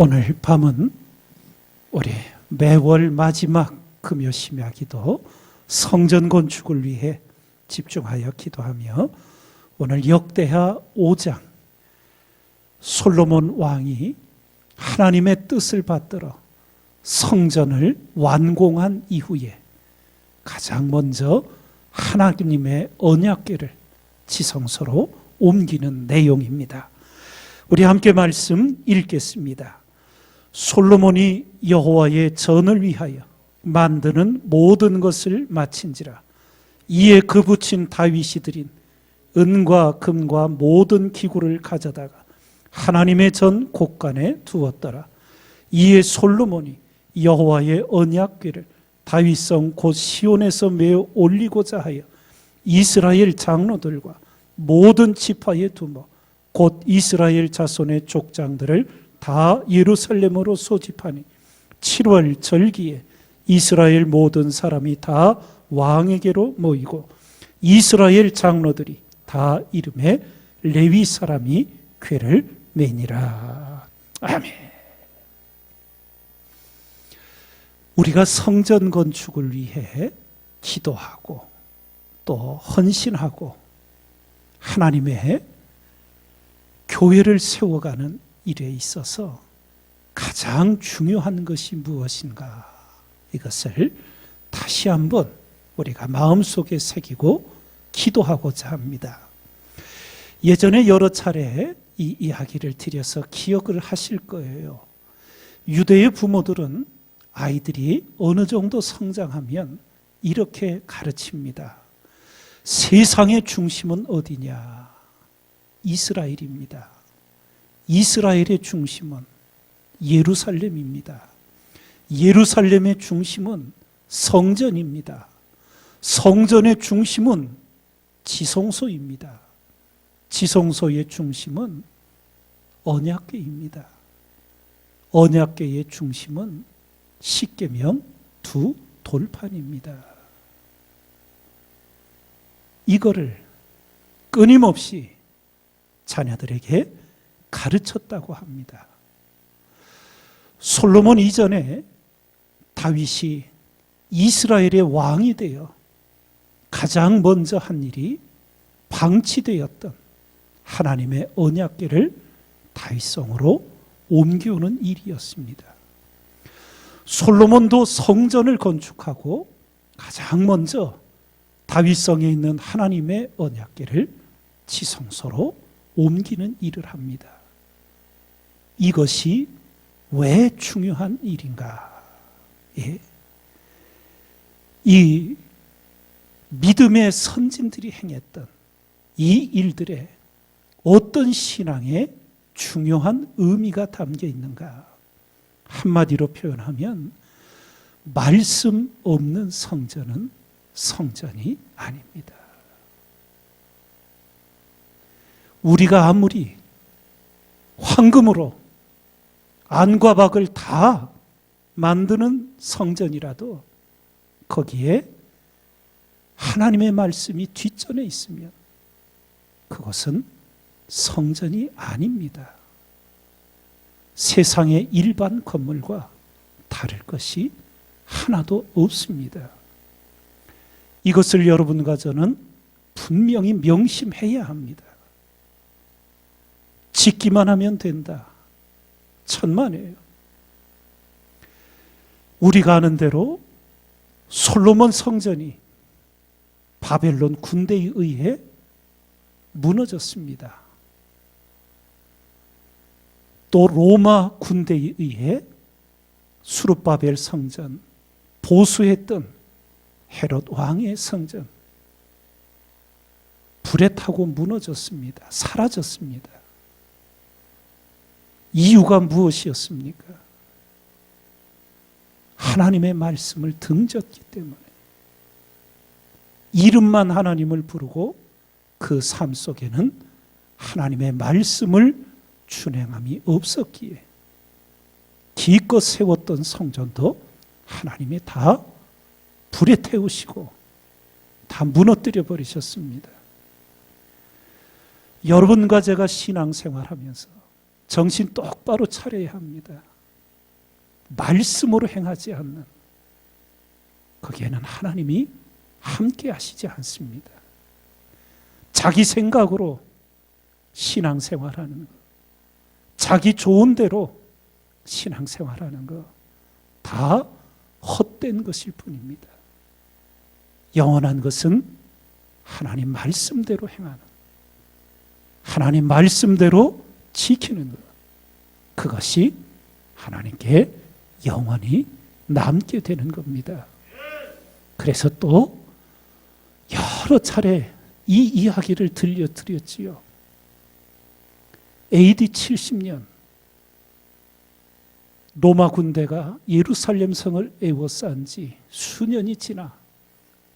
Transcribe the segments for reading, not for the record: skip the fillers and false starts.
오늘 밤은 우리 매월 마지막 금요 심야 기도 성전 건축을 위해 집중하여 기도하며 오늘 역대하 5장 솔로몬 왕이 하나님의 뜻을 받들어 성전을 완공한 이후에 가장 먼저 하나님의 언약궤를 지성소로 옮기는 내용입니다. 우리 함께 말씀 읽겠습니다. 솔로몬이 여호와의 전을 위하여 만드는 모든 것을 마친지라. 이에 그 붙인 다윗이 드린 은과 금과 모든 기구를 가져다가 하나님의 전 곳간에 두었더라. 이에 솔로몬이 여호와의 언약궤를 다윗성 곧 시온에서 메어 올리고자 하여 이스라엘 장로들과 모든 지파의 두모 곧 이스라엘 자손의 족장들을 다 예루살렘으로 소집하니 7월 절기에 이스라엘 모든 사람이 다 왕에게로 모이고 이스라엘 장로들이 다 이름에 레위 사람이 궤를 매니라. 아멘. 우리가 성전 건축을 위해 기도하고 또 헌신하고 하나님의 교회를 세워가는 일에 있어서 가장 중요한 것이 무엇인가? 이것을 다시 한번 우리가 마음속에 새기고 기도하고자 합니다. 예전에 여러 차례 이 이야기를 드려서 기억을 하실 거예요. 유대의 부모들은 아이들이 어느 정도 성장하면 이렇게 가르칩니다. 세상의 중심은 어디냐? 이스라엘입니다. 이스라엘의 중심은 예루살렘입니다. 예루살렘의 중심은 성전입니다. 성전의 중심은 지성소입니다. 지성소의 중심은 언약궤입니다. 언약궤의 중심은 십계명 두 돌판입니다. 이거를 끊임없이 자녀들에게 가르쳤다고 합니다. 솔로몬 이전에 다윗이 이스라엘의 왕이 되어 가장 먼저 한 일이 방치되었던 하나님의 언약궤를 다윗성으로 옮겨오는 일이었습니다. 솔로몬도 성전을 건축하고 가장 먼저 다윗성에 있는 하나님의 언약궤를 지성소로 옮기는 일을 합니다. 이것이 왜 중요한 일인가? 예. 이 믿음의 선진들이 행했던 이 일들에 어떤 신앙의 중요한 의미가 담겨 있는가? 한마디로 표현하면 말씀 없는 성전은 성전이 아닙니다. 우리가 아무리 황금으로 안과 박을 다 만드는 성전이라도 거기에 하나님의 말씀이 뒷전에 있으면 그것은 성전이 아닙니다. 세상의 일반 건물과 다를 것이 하나도 없습니다. 이것을 여러분과 저는 분명히 명심해야 합니다. 짓기만 하면 된다. 천만에요. 우리가 아는 대로 솔로몬 성전이 바벨론 군대에 의해 무너졌습니다. 또 로마 군대에 의해 수르바벨 성전, 보수했던 헤롯 왕의 성전 불에 타고 무너졌습니다. 사라졌습니다. 이유가 무엇이었습니까? 하나님의 말씀을 등졌기 때문에 이름만 하나님을 부르고 그 삶 속에는 하나님의 말씀을 준행함이 없었기에 기껏 세웠던 성전도 하나님이 다 불에 태우시고 다 무너뜨려 버리셨습니다. 여러분과 제가 신앙생활하면서 정신 똑바로 차려야 합니다. 말씀으로 행하지 않는, 거기에는 하나님이 함께 하시지 않습니다. 자기 생각으로 신앙생활하는 것, 자기 좋은 대로 신앙생활하는 것, 다 헛된 것일 뿐입니다. 영원한 것은 하나님 말씀대로 행하는, 하나님 말씀대로 지키는 것, 그것이 하나님께 영원히 남게 되는 겁니다. 그래서 또 여러 차례 이 이야기를 들려드렸지요. AD 70년 로마 군대가 예루살렘 성을 에워싼 지 수년이 지나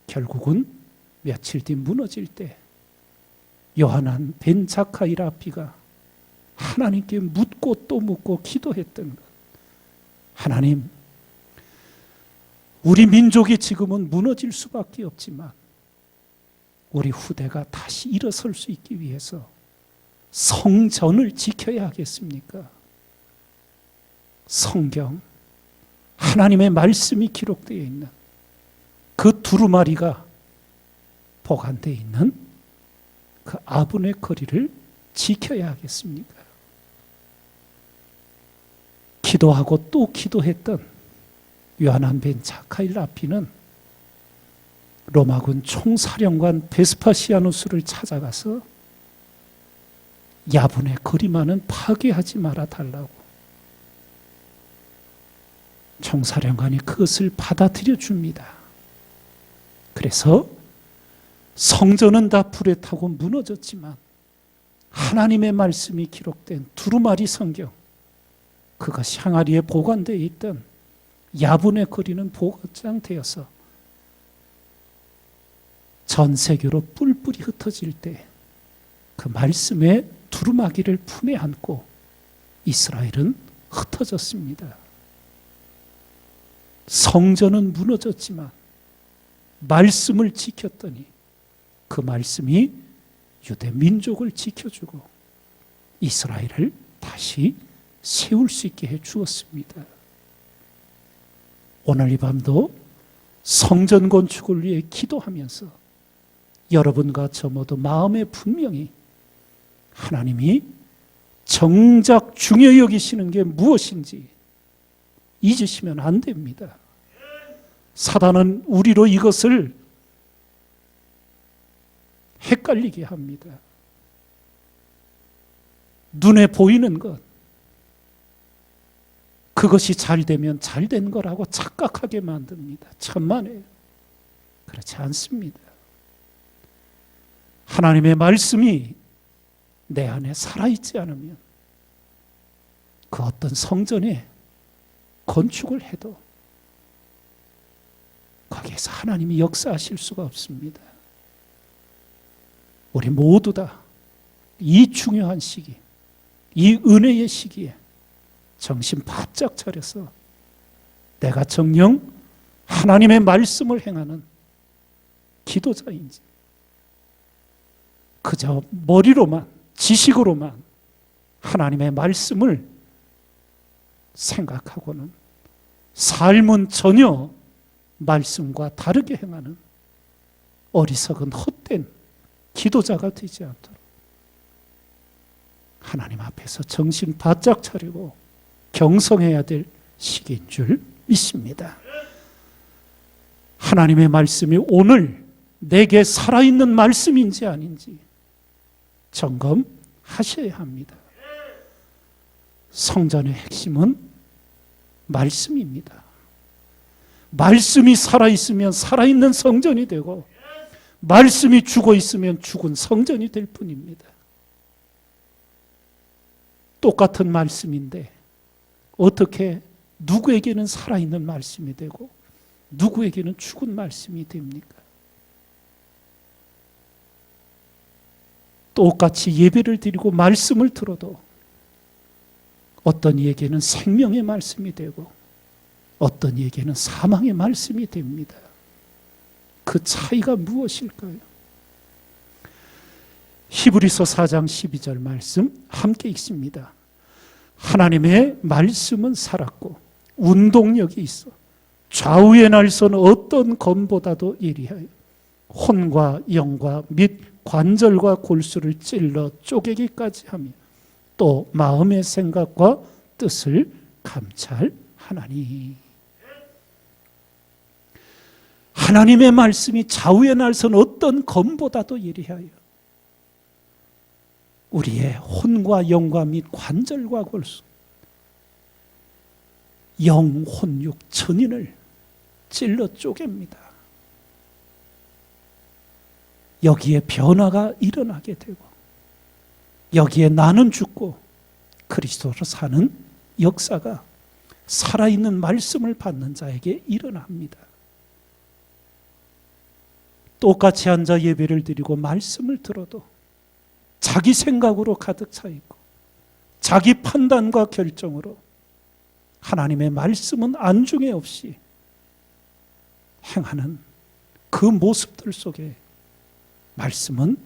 결국은 며칠 뒤 무너질 때 요하난 벤 자카이 라피가 하나님께 묻고 또 묻고 기도했던 것, 하나님, 우리 민족이 지금은 무너질 수밖에 없지만 우리 후대가 다시 일어설 수 있기 위해서 성전을 지켜야 하겠습니까? 성경, 하나님의 말씀이 기록되어 있는 그 두루마리가 보관되어 있는 그 아분의 거리를 지켜야 하겠습니까? 기도하고 또 기도했던 요하난 벤 자카이 라피는 로마군 총사령관 베스파시아누스를 찾아가서 야분의 거리만은 파괴하지 말아 달라고, 총사령관이 그것을 받아들여 줍니다. 그래서 성전은 다 불에 타고 무너졌지만 하나님의 말씀이 기록된 두루마리 성경, 그것이 항아리에 보관되어 있던 야분의 거리는 보관장되어서 전 세계로 뿔뿔이 흩어질 때 그 말씀의 두루마기를 품에 안고 이스라엘은 흩어졌습니다. 성전은 무너졌지만 말씀을 지켰더니 그 말씀이 유대 민족을 지켜주고 이스라엘을 다시 세울 수 있게 해 주었습니다. 오늘 이 밤도 성전 건축을 위해 기도하면서 여러분과 저 모두 마음에 분명히 하나님이 정작 중요히 여기시는 게 무엇인지 잊으시면 안 됩니다. 사단은 우리로 이것을 헷갈리게 합니다. 눈에 보이는 것, 그것이 잘 되면 잘 된 거라고 착각하게 만듭니다. 천만에요. 그렇지 않습니다. 하나님의 말씀이 내 안에 살아있지 않으면 그 어떤 성전에 건축을 해도 거기에서 하나님이 역사하실 수가 없습니다. 우리 모두 다 이 중요한 시기, 이 은혜의 시기에 정신 바짝 차려서 내가 정녕 하나님의 말씀을 행하는 기도자인지 그저 머리로만, 지식으로만 하나님의 말씀을 생각하고는 삶은 전혀 말씀과 다르게 행하는 어리석은 헛된 기도자가 되지 않도록 하나님 앞에서 정신 바짝 차리고 경성해야 될 시기인 줄 믿습니다. 하나님의 말씀이 오늘 내게 살아있는 말씀인지 아닌지 점검하셔야 합니다. 성전의 핵심은 말씀입니다. 말씀이 살아있으면 살아있는 성전이 되고 말씀이 죽어있으면 죽은 성전이 될 뿐입니다. 똑같은 말씀인데 어떻게 누구에게는 살아있는 말씀이 되고 누구에게는 죽은 말씀이 됩니까? 똑같이 예배를 드리고 말씀을 들어도 어떤 이에게는 생명의 말씀이 되고 어떤 이에게는 사망의 말씀이 됩니다. 그 차이가 무엇일까요? 히브리서 4장 12절 말씀 함께 읽습니다. 하나님의 말씀은 살았고 운동력이 있어. 좌우의 날선 어떤 검보다도 예리하여 혼과 영과 및 관절과 골수를 찔러 쪼개기까지 하며 또 마음의 생각과 뜻을 감찰하나니. 하나님의 말씀이 좌우의 날선 어떤 검보다도 예리하여 우리의 혼과 영과 및 관절과 골수, 영, 혼, 육, 천인을 찔러 쪼갭니다. 여기에 변화가 일어나게 되고 여기에 나는 죽고 그리스도로 사는 역사가 살아있는 말씀을 받는 자에게 일어납니다. 똑같이 앉아 예배를 드리고 말씀을 들어도 자기 생각으로 가득 차 있고 자기 판단과 결정으로 하나님의 말씀은 안중에 없이 행하는 그 모습들 속에 말씀은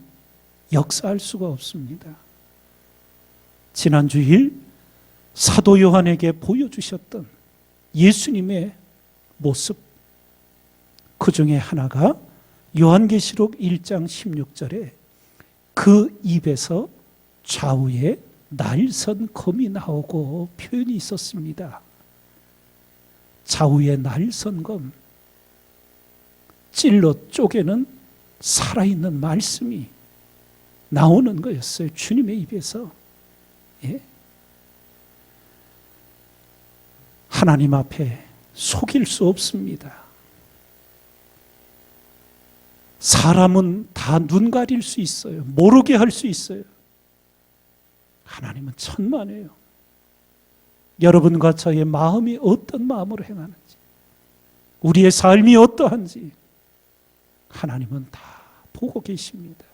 역사할 수가 없습니다. 지난 주일 사도 요한에게 보여주셨던 예수님의 모습, 그 중에 하나가 요한계시록 1장 16절에 그 입에서 좌우에 날선 검이 나오고 표현이 있었습니다. 좌우에 날선 검, 찔러 쪼개는 살아있는 말씀이 나오는 거였어요. 주님의 입에서. 예? 하나님 앞에 속일 수 없습니다. 사람은 다 눈 가릴 수 있어요. 모르게 할 수 있어요. 하나님은 천만에요. 여러분과 저의 마음이 어떤 마음으로 행하는지, 우리의 삶이 어떠한지 하나님은 다 보고 계십니다.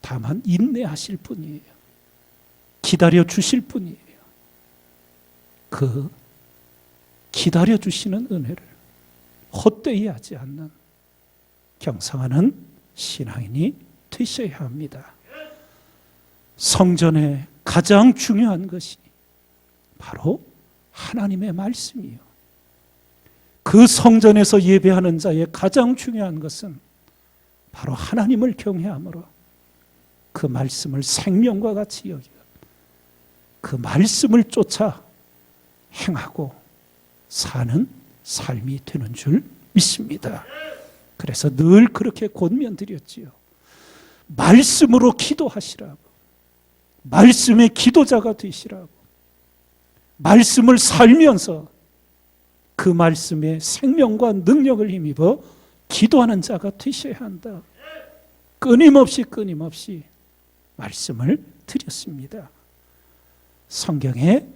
다만 인내하실 뿐이에요. 기다려 주실 뿐이에요. 그 기다려 주시는 은혜를 헛되이 하지 않는 경성하는 신앙인이 되셔야 합니다. 성전에 가장 중요한 것이 바로 하나님의 말씀이에요. 그 성전에서 예배하는 자의 가장 중요한 것은 바로 하나님을 경외함으로 그 말씀을 생명과 같이 여기고 그 말씀을 쫓아 행하고 사는 삶이 되는 줄 믿습니다. 그래서 늘 그렇게 권면드렸지요. 말씀으로 기도하시라고, 말씀의 기도자가 되시라고, 말씀을 살면서 그 말씀의 생명과 능력을 힘입어 기도하는 자가 되셔야 한다. 끊임없이 말씀을 드렸습니다. 성경에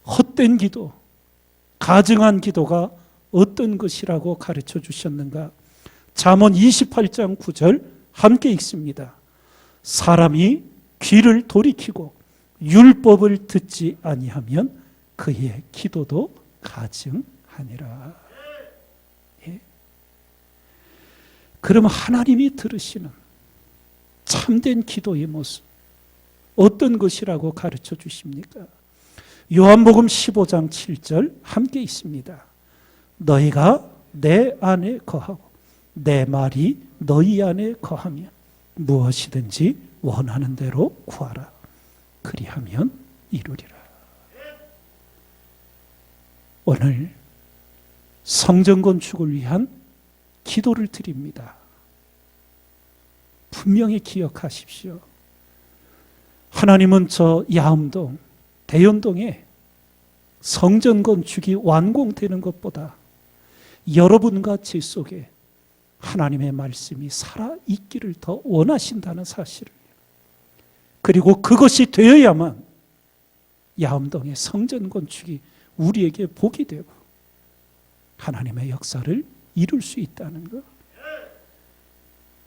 헛된 기도, 가증한 기도가 어떤 것이라고 가르쳐 주셨는가? 잠언 28장 9절 함께 읽습니다. 사람이 귀를 돌이키고 율법을 듣지 아니하면 그의 기도도 가증하니라. 예. 그럼 하나님이 들으시는 참된 기도의 모습 어떤 것이라고 가르쳐 주십니까? 요한복음 15장 7절 함께 있습니다. 너희가 내 안에 거하고 내 말이 너희 안에 거하면 무엇이든지 원하는 대로 구하라. 그리하면 이루리라. 오늘 성전 건축을 위한 기도를 드립니다. 분명히 기억하십시오. 하나님은 저 야음동, 대연동에 성전 건축이 완공되는 것보다 여러분과 제 속에 하나님의 말씀이 살아있기를 더 원하신다는 사실을, 그리고 그것이 되어야만 야음동의 성전 건축이 우리에게 복이 되고 하나님의 역사를 이룰 수 있다는 것.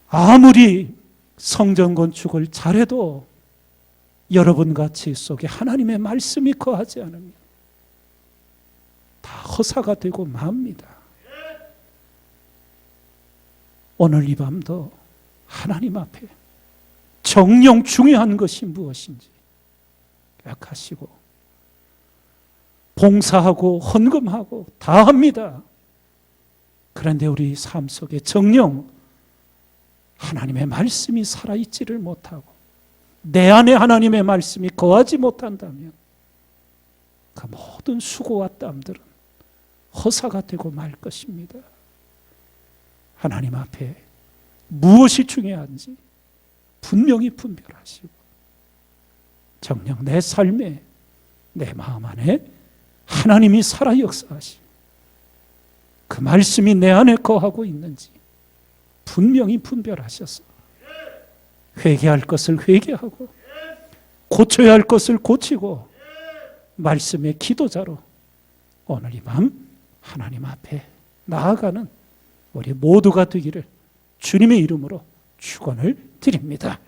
아무리 성전 건축을 잘해도 여러분과 제 속에 하나님의 말씀이 거하지 않으면 다 허사가 되고 맙니다. 오늘 이 밤도 하나님 앞에 정령 중요한 것이 무엇인지 생각하시고 봉사하고 헌금하고 다 합니다. 그런데 우리 삶 속에 정녕 하나님의 말씀이 살아있지를 못하고 내 안에 하나님의 말씀이 거하지 못한다면 그 모든 수고와 땀들은 허사가 되고 말 것입니다. 하나님 앞에 무엇이 중요한지 분명히 분별하시고 정녕 내 삶에 내 마음 안에 하나님이 살아 역사하시고 그 말씀이 내 안에 거하고 있는지 분명히 분별하셔서 회개할 것을 회개하고 고쳐야 할 것을 고치고 말씀의 기도자로 오늘 이 밤 하나님 앞에 나아가는 우리 모두가 되기를 주님의 이름으로 축원을 드립니다.